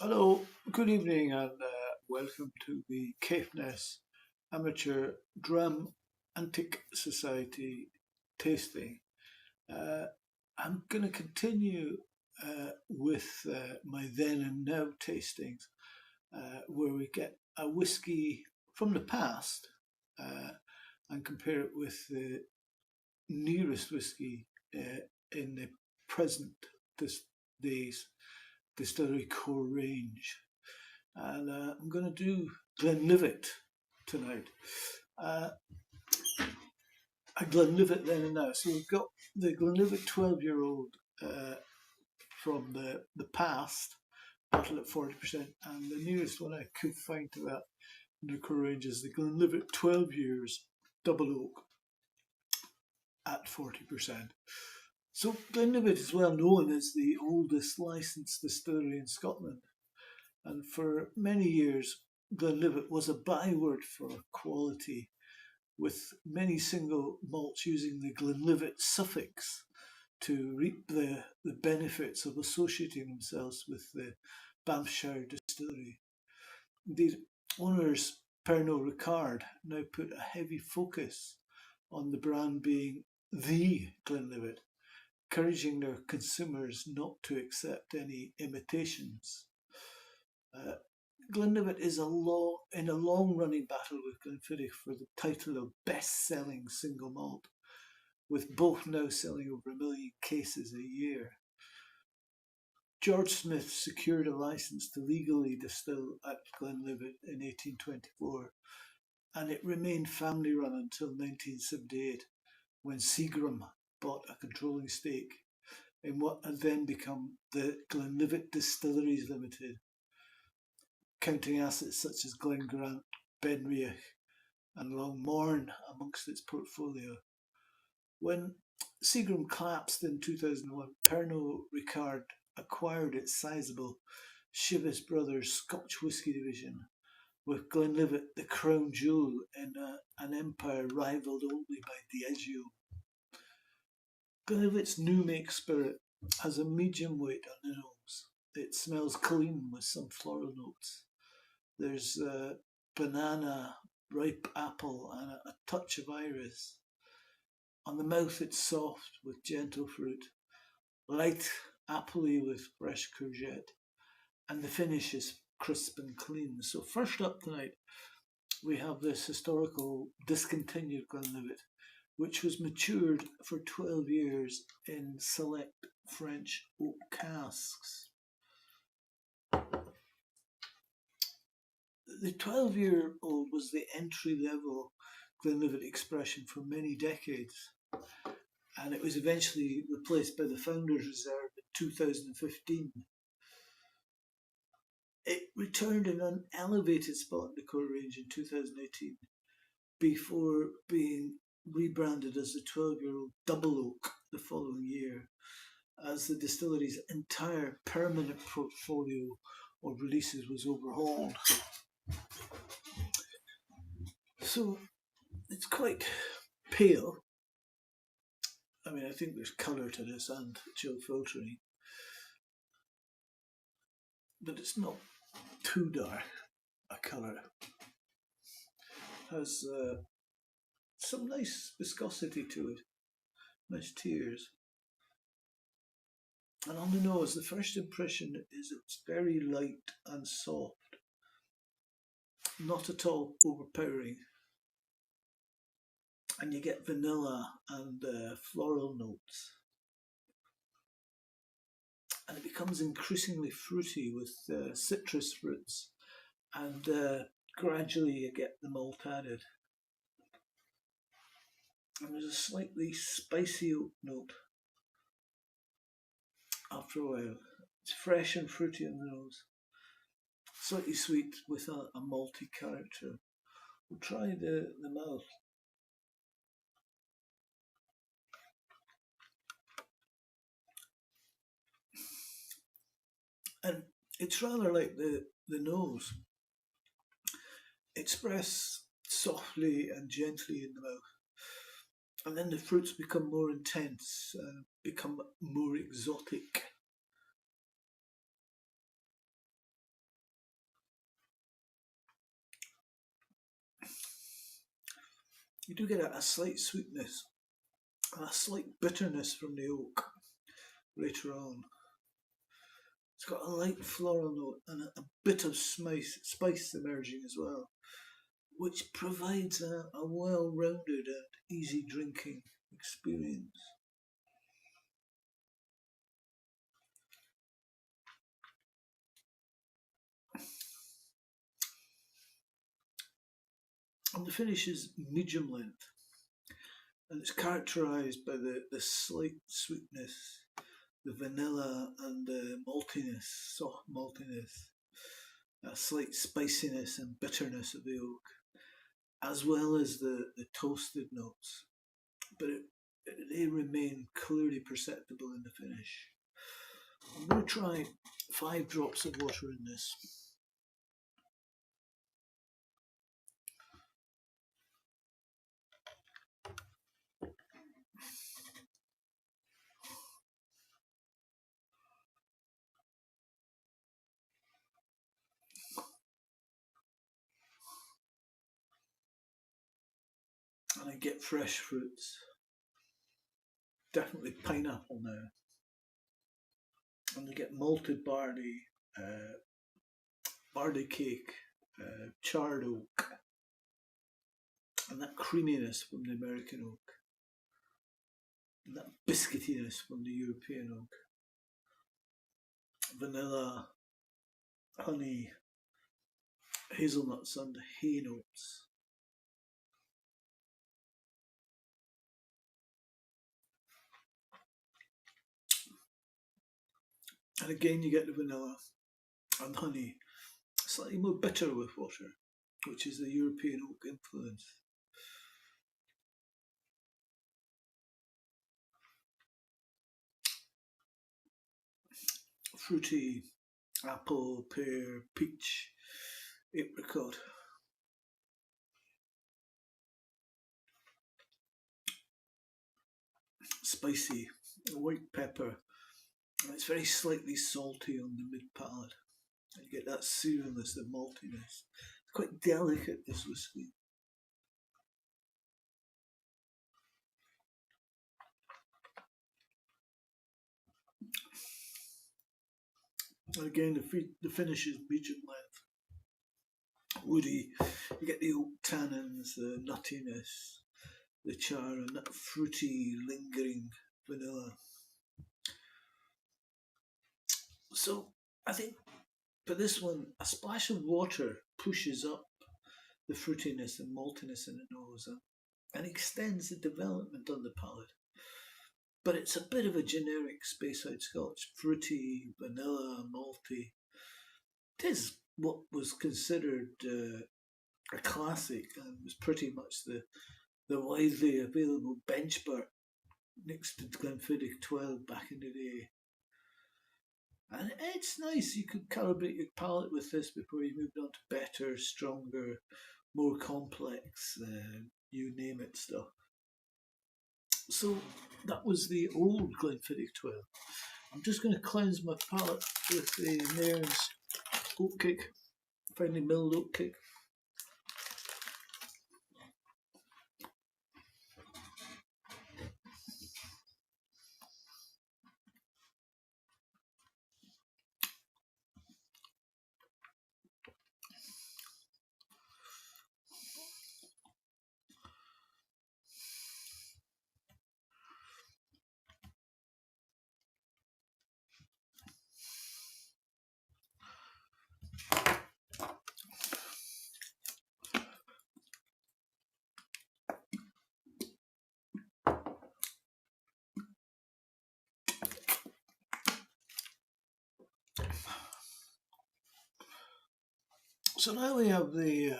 Hello, good evening, and welcome to the Caithness Amateur Dram Antique Society tasting. Uh, I'm going to continue with my then and now tastings, where we get a whisky from the past uh, and compare it with the nearest whisky in the present days distillery core range. And I'm going to do Glenlivet tonight. Uh, a Glenlivet Then and Now. So we've got the Glenlivet 12-year-old from the past, bottled at 40%, and the nearest one I could find to that in the core range is the Glenlivet 12 years double oak at 40%. So Glenlivet is well known as the oldest licensed distillery in Scotland, and for many years Glenlivet was a byword for quality, with many single malts using the Glenlivet suffix to reap the benefits of associating themselves with the Banffshire distillery. Indeed, owners Pernod Ricard now put a heavy focus on the brand being the Glenlivet, encouraging their consumers not to accept any imitations. Uh, Glenlivet is in a long-running battle with Glenfiddich for the title of best-selling single malt, with both now selling over 1 million cases a year. George Smith secured a license to legally distill at Glenlivet in 1824, and it remained family-run until 1978, when Seagram bought a controlling stake in what had then become the Glenlivet Distilleries Limited, counting assets such as Glengrant, Benriach, and Longmorn amongst its portfolio. When Seagram collapsed in 2001, Pernod Ricard acquired its sizable Chivas Brothers Scotch whisky division, with Glenlivet the crown jewel in an empire rivalled only by Diageo. Glenlivet's new make spirit has a medium weight on the nose. It smells clean with some floral notes. There's banana, ripe apple, and a touch of iris. On the mouth, it's soft with gentle fruit, light appley with fresh courgette, and the finish is crisp and clean. So, first up tonight, we have this historical discontinued Glenlivet, which was matured for 12 years in select French oak casks. The 12-year-old was the entry-level Glenlivet expression for many decades, and it was eventually replaced by the Founders Reserve in 2015. It returned in an elevated spot in the core range in 2018 before being rebranded as the 12-year-old Double Oak the following year, as the distillery's entire permanent portfolio of releases was overhauled. So it's quite pale. I mean, I think there's colour to this and chill filtering, but it's not too dark a colour. Has some nice viscosity to it, nice tears. And on the nose, the first impression is it's very light and soft, not at all overpowering. And you get vanilla and floral notes. And it becomes increasingly fruity with citrus fruits, and gradually you get the malt added. And there's a slightly spicy oak note after a while. It's fresh and fruity on the nose, slightly sweet with a malty character. We'll try the mouth. And it's rather like the nose. Expressed softly and gently in the mouth. And then the fruits become more intense, become more exotic. you do get a slight sweetness and a slight bitterness from the oak later on. It's got a light floral note and a bit of spice emerging as well, which provides a well-rounded and easy drinking experience. And the finish is medium length, and it's characterised by the slight sweetness, the vanilla and the maltiness, soft maltiness, a slight spiciness and bitterness of the oak, as well as the toasted notes. But they remain clearly perceptible in the finish. I'm going to try 5 drops of water in this. And I get fresh fruits. Definitely pineapple now. And I get malted barley, barley cake, charred oak, and that creaminess from the American oak, and that biscuitiness from the European oak. Vanilla, honey, hazelnuts, and hay notes. And again, you get the vanilla and honey, slightly more bitter with water, which is the European oak influence. Fruity, apple, pear, peach, apricot. Spicy, white pepper, and it's very slightly salty on the mid palate. And you get that cerealness, the maltiness. It's quite delicate, this whisky. And again, the finish is medium length, woody. You get the oak tannins, the nuttiness, the char, and that fruity, lingering vanilla. So I think for this one, a splash of water pushes up the fruitiness and maltiness in the nose and extends the development on the palate. But it's a bit of a generic Speyside Scotch, fruity, vanilla, malty. It is what was considered a classic and was pretty much the widely available benchmark next to Glenfiddich 12 back in the day. And it's nice, you could calibrate your palate with this before you moved on to better, stronger, more complex, you name it stuff. So that was the old Glenfiddich 12. I'm just going to cleanse my palate with the Nairn's oatcake, finely milled oatcake. So now we have the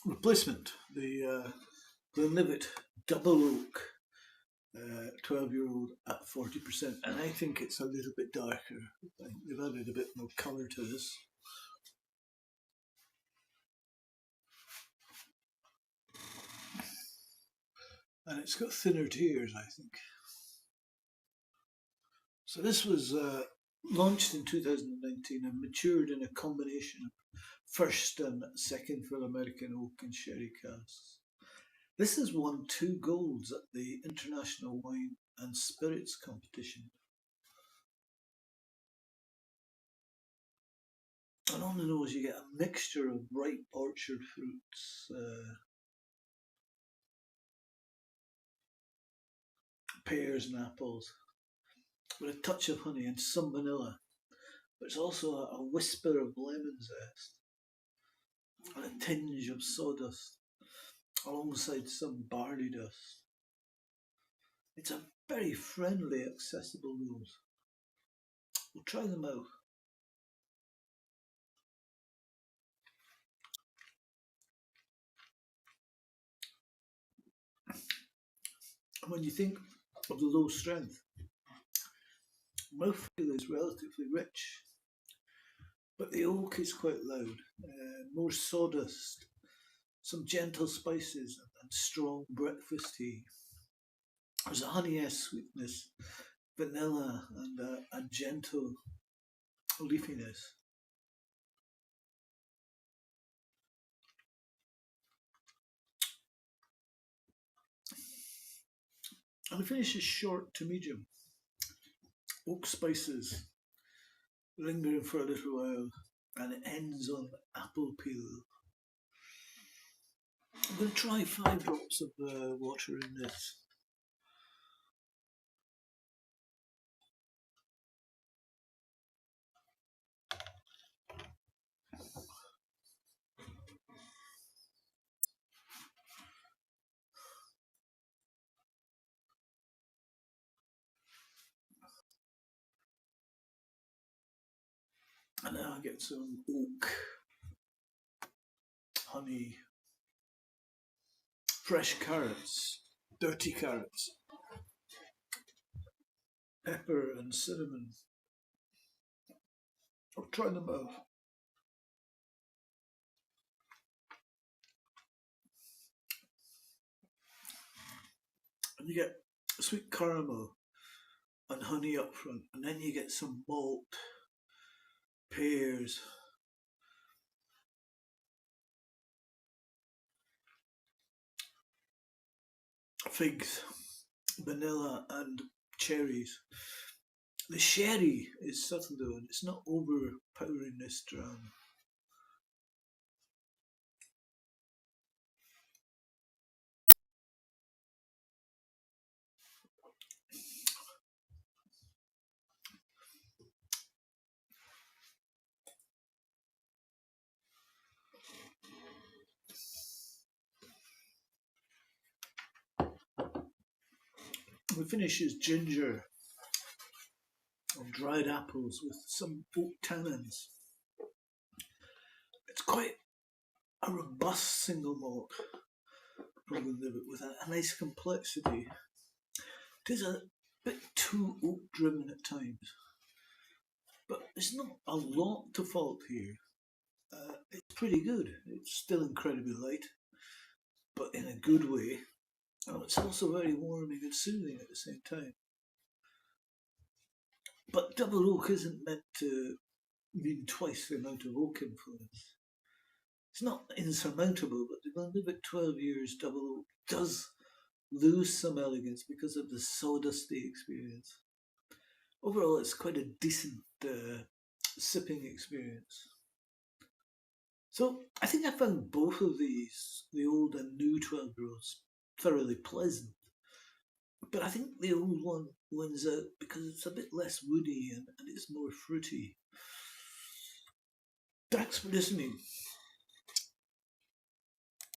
replacement, the Glenlivet Double Oak 12-year-old at 40%, and I think it's a little bit darker. I think they've added a bit more colour to this. And it's got thinner tears, I think. So this was launched in 2019 and matured in a combination of first and second fill American oak and sherry casks. This has won 2 golds at the International Wine and Spirits competition. And on the nose, you get a mixture of ripe orchard fruits, pears and apples, with a touch of honey and some vanilla. But it's also a whisper of lemon zest and a tinge of sawdust alongside some barley dust. It's a very friendly, accessible nose. We'll try them out. When you think of the low strength, mouthfeel is relatively rich, but the oak is quite loud, more sawdust, some gentle spices, and strong breakfast tea. There's a honey-esque sweetness, vanilla, and a gentle leafiness. And the finish is short to medium. Oak spices lingering for a little while, and it ends on apple peel. I'm going to try 5 drops of water in this. And now I get some oak, honey, fresh carrots, dirty carrots, pepper and cinnamon. I'll try them both. And you get sweet caramel and honey up front, and then you get some malt, pears, figs, vanilla, and cherries. The sherry is subtle though, and it's not overpowering this dram. The finish is ginger and dried apples with some oak tannins. It's quite a robust single malt from Glenlivet with a nice complexity. It is a bit too oak driven at times, but there's not a lot to fault here. It's pretty good. It's still incredibly light, but in a good way. And it's also very warming and soothing at the same time. But double oak isn't meant to mean twice the amount of oak influence. It's not insurmountable, but the Glenlivet 12 years double oak does lose some elegance because of the sawdusty experience. Overall, it's quite a decent sipping experience. So I think I found both of these, the old and new 12-year-olds, thoroughly pleasant. But I think the old one wins out because it's a bit less woody and it's more fruity. Thanks for listening.